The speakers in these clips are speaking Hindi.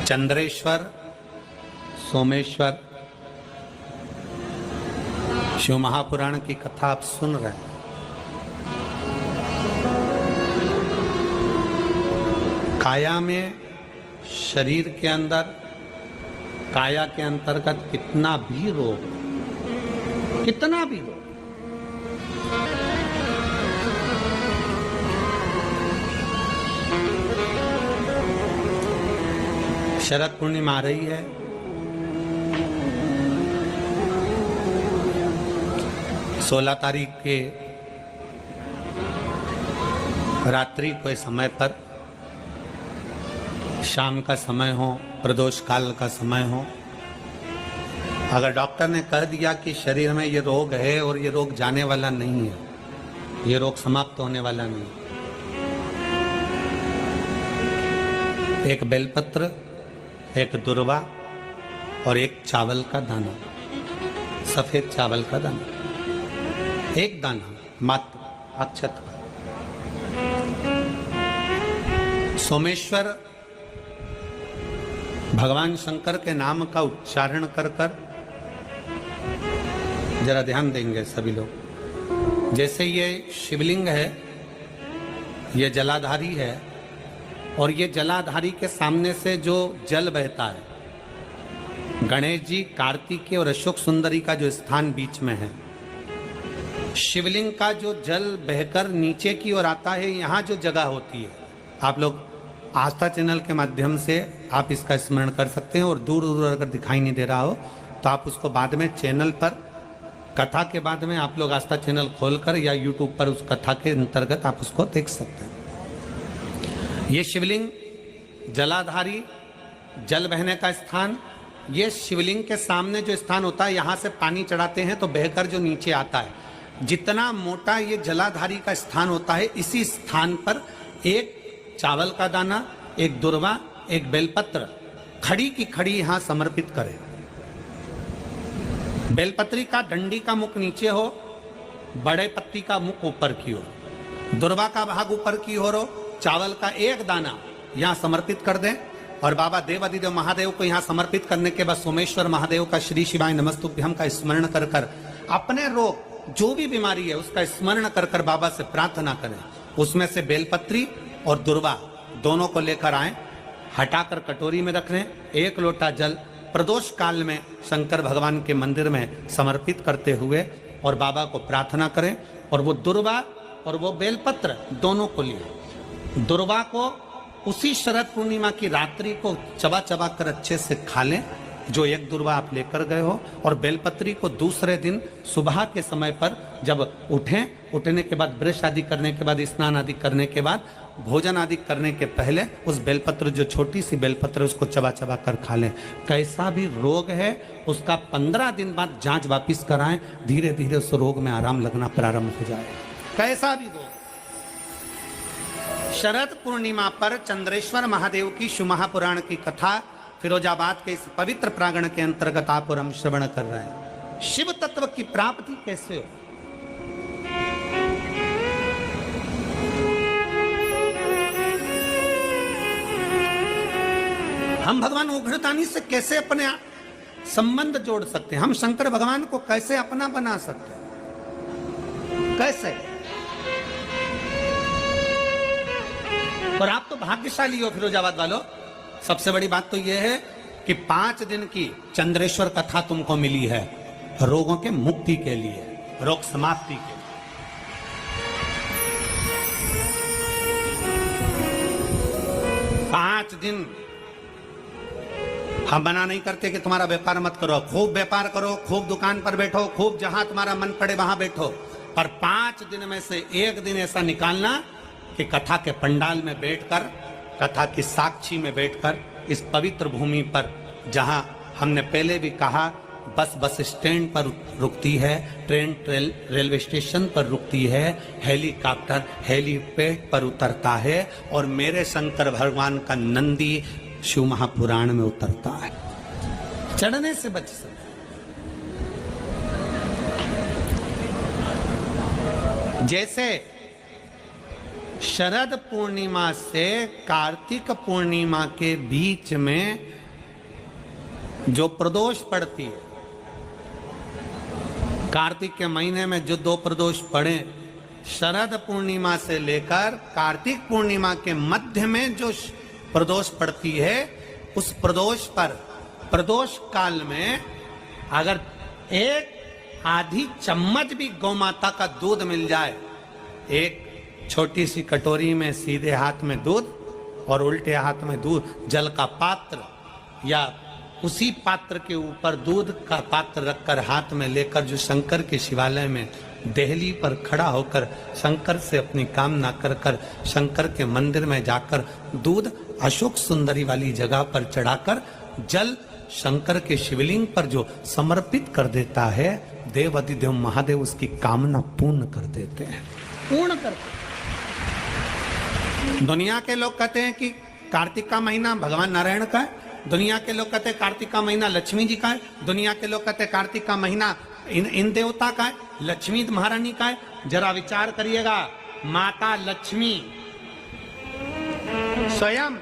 चंद्रेश्वर, सोमेश्वर, शिव महापुराण की कथा आप सुन रहे हैं। काया में, शरीर के अंदर, काया के अंतर्गत कितना भी रोग, कितना भी रोग, शरद पूर्णिमा आ रही है। सोलह तारीख के रात्रि के समय पर, शाम का समय हो, प्रदोष काल का समय हो, अगर डॉक्टर ने कह दिया कि शरीर में ये रोग है और ये रोग जाने वाला नहीं है, ये रोग समाप्त होने वाला नहीं, एक बेलपत्र, एक दुर्वा और एक चावल का दाना, सफेद चावल का दाना, एक दाना मात्र अक्षत का। सोमेश्वर भगवान शंकर के नाम का उच्चारण कर कर, जरा ध्यान देंगे सभी लोग। जैसे ये शिवलिंग है, ये जलाधारी है, और ये जलाधारी के सामने से जो जल बहता है, गणेश जी, कार्तिकेय और अशोक सुंदरी का जो स्थान बीच में है, शिवलिंग का जो जल बहकर नीचे की ओर आता है, यहाँ जो जगह होती है, आप लोग आस्था चैनल के माध्यम से आप इसका स्मरण कर सकते हैं। और दूर दूर अगर दिखाई नहीं दे रहा हो तो आप उसको बाद में चैनल पर, कथा के बाद में आप लोग आस्था चैनल खोलकर या यूट्यूब पर उस कथा के अंतर्गत आप उसको देख सकते हैं। ये शिवलिंग, जलाधारी, जल बहने का स्थान, ये शिवलिंग के सामने जो स्थान होता है, यहाँ से पानी चढ़ाते हैं तो बहकर जो नीचे आता है, जितना मोटा ये जलाधारी का स्थान होता है, इसी स्थान पर एक चावल का दाना, एक दुर्वा, एक बेलपत्र खड़ी की खड़ी यहाँ समर्पित करें। बेलपत्री का डंडी का मुख नीचे हो, बड़े पत्ती का मुख ऊपर की ओर, दुर्वा का भाग ऊपर की ओर हो, चावल का एक दाना यहाँ समर्पित कर दें। और बाबा देवादिदेव महादेव को यहाँ समर्पित करने के बाद सोमेश्वर महादेव का श्री शिवाय नमस्तुभ्यम का स्मरण कर कर अपने रोग, जो भी बीमारी है उसका स्मरण कर कर बाबा से प्रार्थना करें। उसमें से बेलपत्री और दुर्वा दोनों को लेकर आए, हटाकर कटोरी में रख लें। एक लोटा जल प्रदोष काल में शंकर भगवान के मंदिर में समर्पित करते हुए और बाबा को प्रार्थना करें। और वो दुर्वा और वो बेलपत्र दोनों को लिए, दुर्वा को उसी शरद पूर्णिमा की रात्रि को चबा चबा कर अच्छे से खा लें, जो एक दुर्वा आप लेकर गए हो। और बेलपत्री को दूसरे दिन सुबह के समय पर जब उठें, उठने के बाद ब्रश आदि करने के बाद, स्नान आदि करने के बाद, भोजन आदि करने के पहले उस बेलपत्र, जो छोटी सी बेलपत्र, उसको चबा चबा कर खा लें। कैसा भी रोग है उसका 15 दिन बाद जांच वापिस कराएं, धीरे धीरे उस रोग में आराम लगना प्रारंभ हो जाए। कैसा भी रोग। शरद पूर्णिमा पर चंद्रेश्वर महादेव की शिव महापुराण की कथा फिरोजाबाद के इस पवित्र प्रांगण के अंतर्गत आप और हम श्रवण कर रहे हैं। शिव तत्व की प्राप्ति कैसे हो? हम भगवान उग्रतानी से कैसे अपने संबंध जोड़ सकते हैं? हम शंकर भगवान को कैसे अपना बना सकते हैं? कैसे? और आप तो भाग्यशाली हो फिरोजाबाद वालों। सबसे बड़ी बात तो यह है कि 5 दिन की चंद्रेश्वर कथा तुमको मिली है रोगों के मुक्ति के लिए, रोग समाप्ति के लिए। 5 दिन हम मना नहीं करते कि तुम्हारा व्यापार मत करो, खूब व्यापार करो, खूब दुकान पर बैठो, खूब जहां तुम्हारा मन पड़े वहां बैठो, पर 5 दिन में से एक दिन ऐसा निकालना कि कथा के पंडाल में बैठकर, कथा की साक्षी में बैठकर, इस पवित्र भूमि पर, जहां हमने पहले भी कहा बस स्टैंड पर रुकती है, ट्रेन रेलवे स्टेशन पर रुकती है, हेलीकॉप्टर हेलीपैड पर उतरता है, और मेरे शंकर भगवान का नंदी शिव महापुराण में उतरता है। चढ़ने से बच सकते। जैसे शरद पूर्णिमा से कार्तिक पूर्णिमा के बीच में जो प्रदोष पड़ती है, कार्तिक के महीने में जो 2 प्रदोष पड़े, शरद पूर्णिमा से लेकर कार्तिक पूर्णिमा के मध्य में जो प्रदोष पड़ती है, उस प्रदोष पर, प्रदोष काल में अगर एक आधी चम्मच भी गौ माता का दूध मिल जाए, एक छोटी सी कटोरी में सीधे हाथ में दूध और उल्टे हाथ में दूध, जल का पात्र या उसी पात्र के ऊपर दूध का पात्र रखकर हाथ में लेकर जो शंकर के शिवालय में देहली पर खड़ा होकर शंकर से अपनी कामना कर कर शंकर के मंदिर में जाकर दूध अशोक सुंदरी वाली जगह पर चढ़ाकर जल शंकर के शिवलिंग पर जो समर्पित कर देता है, देव अधिदेव महादेव उसकी कामना पूर्ण कर देते हैं, पूर्ण करते हैं। दुनिया के लोग कहते हैं कि कार्तिक का महीना भगवान नारायण का है, दुनिया के लोग कहते हैं कार्तिक का महीना लक्ष्मी जी का है, दुनिया के लोग कहते हैं कार्तिक का महीना इन देवता का है, लक्ष्मी महारानी का है। जरा विचार करिएगा, माता लक्ष्मी स्वयं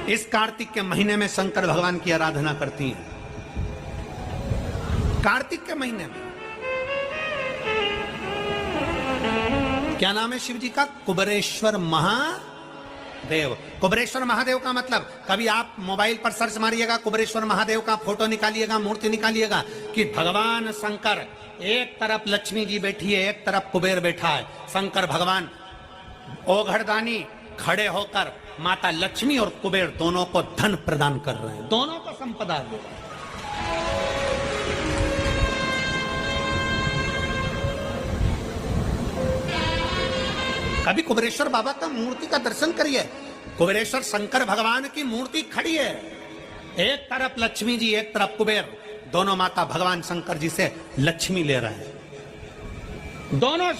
इस कार्तिक के महीने में शंकर भगवान की आराधना करती हैं। कार्तिक के महीने में क्या नाम है शिव जी का? कुबेरेश्वर महादेव। कुबेरेश्वर महादेव का मतलब, कभी आप मोबाइल पर सर्च मारिएगा, कुबेरेश्वर महादेव का फोटो निकालिएगा, मूर्ति निकालिएगा, कि भगवान शंकर एक तरफ लक्ष्मी जी बैठी है, एक तरफ कुबेर बैठा है। शंकर भगवान ओघड़दानी खड़े होकर माता लक्ष्मी और कुबेर दोनों को धन प्रदान कर रहे हैं, दोनों को संपदा दे रहे हैं। कभी कुबेरेश्वर बाबा का मूर्ति का दर्शन करिए, कुबेरेश्वर शंकर भगवान की मूर्ति खड़ी है, एक तरफ लक्ष्मी जी, एक तरफ कुबेर, दोनों माता भगवान शंकर जी से लक्ष्मी ले रहे हैं दोनों।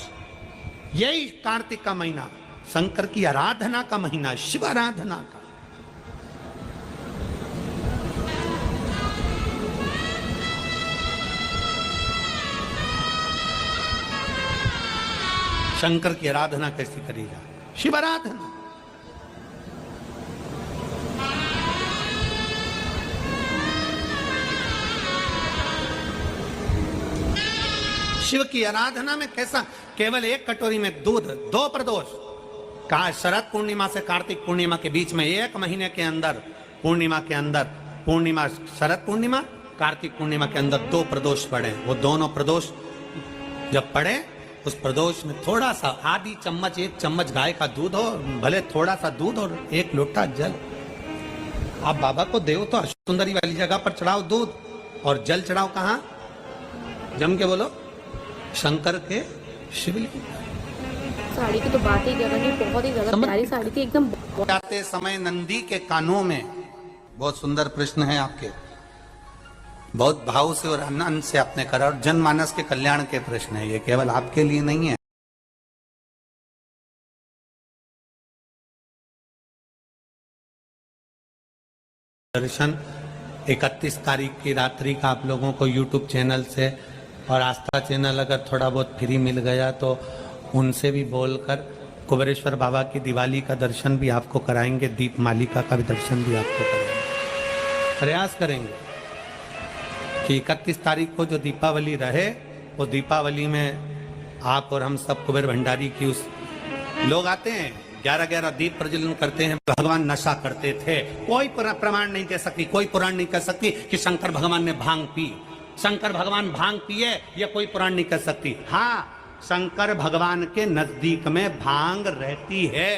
यही कार्तिक का महीना शंकर की आराधना का महीना, शिव आराधना का। शंकर की आराधना कैसी करेगा? शिव आराधना। शिव की आराधना में कैसा? केवल एक कटोरी में दूध, 2 प्रदोष का शरद पूर्णिमा से कार्तिक पूर्णिमा के बीच में, एक महीने के अंदर, पूर्णिमा के अंदर, पूर्णिमा शरद पूर्णिमा कार्तिक पूर्णिमा के अंदर 2 प्रदोष पड़े। वो दोनों प्रदोष जब पड़े, उस प्रदोष में थोड़ा सा, आधी चम्मच, 1 चम्मच गाय का दूध हो, भले थोड़ा सा दूध और 1 लोटा जल। आप बाबा को देव तो सुंदरी वाली जगह पर चढ़ाओ दूध, और जल चढ़ाओ कहाँ? जम के बोलो, शंकर के शिवलिंग। साड़ी की तो बात ही करनी, बहुत ही ज्यादा प्यारी साड़ी थी एकदम। जाते समय नंदी के कानों में, बहुत सुंदर प्रश्न है आपके, बहुत भाव से और आनंद से आपने करा, और जनमानस के कल्याण के प्रश्न है ये, केवल आपके लिए नहीं है। दर्शन 31 तारीख की रात्रि का आप लोगों को YouTube चैनल से और आस्था चैनल अगर थोड़ा बहुत फ्री मिल गया तो उनसे भी बोलकर कुबेरेश्वर बाबा की दिवाली का दर्शन भी आपको कराएंगे, दीप मालिका का भी दर्शन भी आपको कराएंगे। प्रयास करेंगे कि 31 तारीख को जो दीपावली रहे, वो दीपावली में आप और हम सब कुबेर भंडारी की उस, लोग आते हैं 11-11 दीप प्रज्वलन करते हैं, भगवान नशा करते थे। कोई प्रमाण नहीं कह सकती, कोई पुराण नहीं कह सकती कि शंकर भगवान ने भांग पी, शंकर भगवान भांग पिए, ये कोई पुराण नहीं कह सकती। हाँ, शंकर भगवान के नजदीक में भांग रहती है,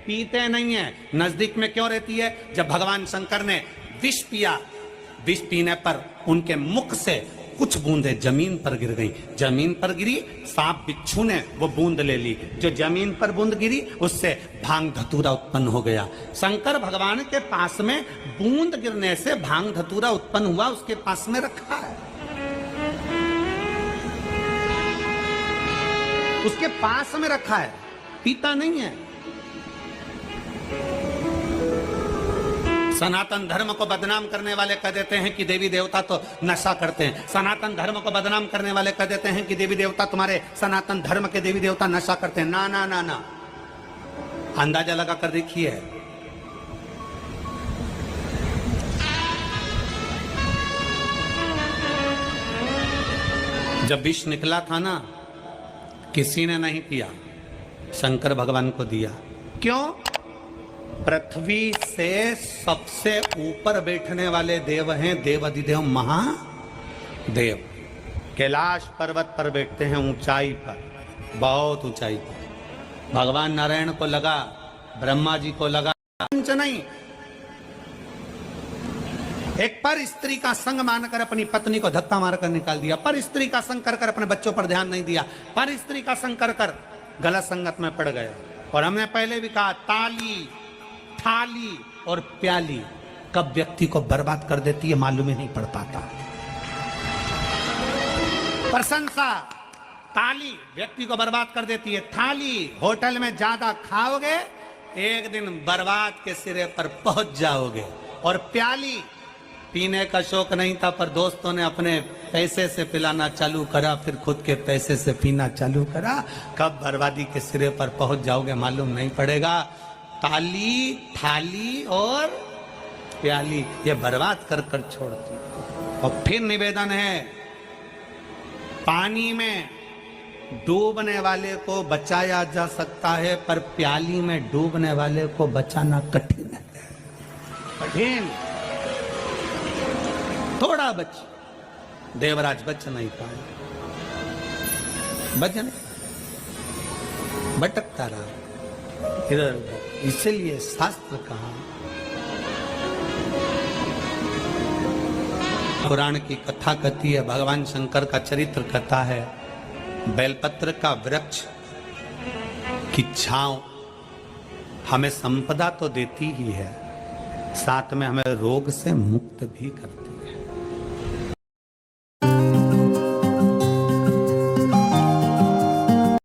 पीते नहीं है। नजदीक में क्यों रहती है? जब भगवान शंकर ने विष पिया, विष पीने पर उनके मुख से कुछ बूंदें जमीन पर गिर गई, जमीन पर गिरी, सांप बिच्छू ने वो बूंद ले ली, जो जमीन पर बूंद गिरी उससे भांग धतूरा उत्पन्न हो गया। शंकर भगवान के पास में बूंद गिरने से भांग धतूरा उत्पन्न हुआ, उसके पास में रखा है, उसके पास में रखा है, पीता नहीं है। सनातन धर्म को बदनाम करने वाले कह देते हैं कि देवी देवता तो नशा करते हैं, सनातन धर्म को बदनाम करने वाले कह देते हैं कि देवी देवता, तुम्हारे सनातन धर्म के देवी देवता नशा करते हैं। ना ना ना ना, अंदाजा लगा कर देखिए, जब विष निकला था ना, किसी ने नहीं पिया, शंकर भगवान को दिया। क्यों? पृथ्वी से सबसे ऊपर बैठने वाले देव हैं देवाधिदेव महादेव। कैलाश पर्वत पर बैठते हैं, ऊंचाई पर, बहुत ऊंचाई पर। भगवान नारायण को लगा, ब्रह्मा जी को लगा, कुछ नहीं। एक पर स्त्री का संग मानकर अपनी पत्नी को धक्का मारकर निकाल दिया, पर स्त्री का संग कर अपने बच्चों पर ध्यान नहीं दिया, पर स्त्री का संग कर गलत संगत में पड़ गया। और हमने पहले भी कहा, ताली, थाली और प्याली कब व्यक्ति को बर्बाद कर देती है मालूम ही नहीं पड़ पाता। प्रशंसा, ताली व्यक्ति को बर्बाद कर देती है। थाली, होटल में ज्यादा खाओगे एक दिन बर्बाद के सिरे पर पहुंच जाओगे। और प्याली, पीने का शौक नहीं था पर दोस्तों ने अपने पैसे से पिलाना चालू करा, फिर खुद के पैसे से पीना चालू करा, कब बर्बादी के सिरे पर पहुंच जाओगे मालूम नहीं पड़ेगा। ताली, थाली और प्याली ये बर्बाद कर कर छोड़ती। और फिर निवेदन है, पानी में डूबने वाले को बचाया जा सकता है पर प्याली में डूबने वाले को बचाना कठिन है, कठिन। थोड़ा बच, देवराज बच नहीं पाए, बच नहीं, भटकता रहा इधर उधर। इसलिए शास्त्र कहा, पुराण की कथा कहती है, भगवान शंकर का चरित्र कथा है, बेलपत्र का वृक्ष की छांव हमें संपदा तो देती ही है, साथ में हमें रोग से मुक्त भी करती है।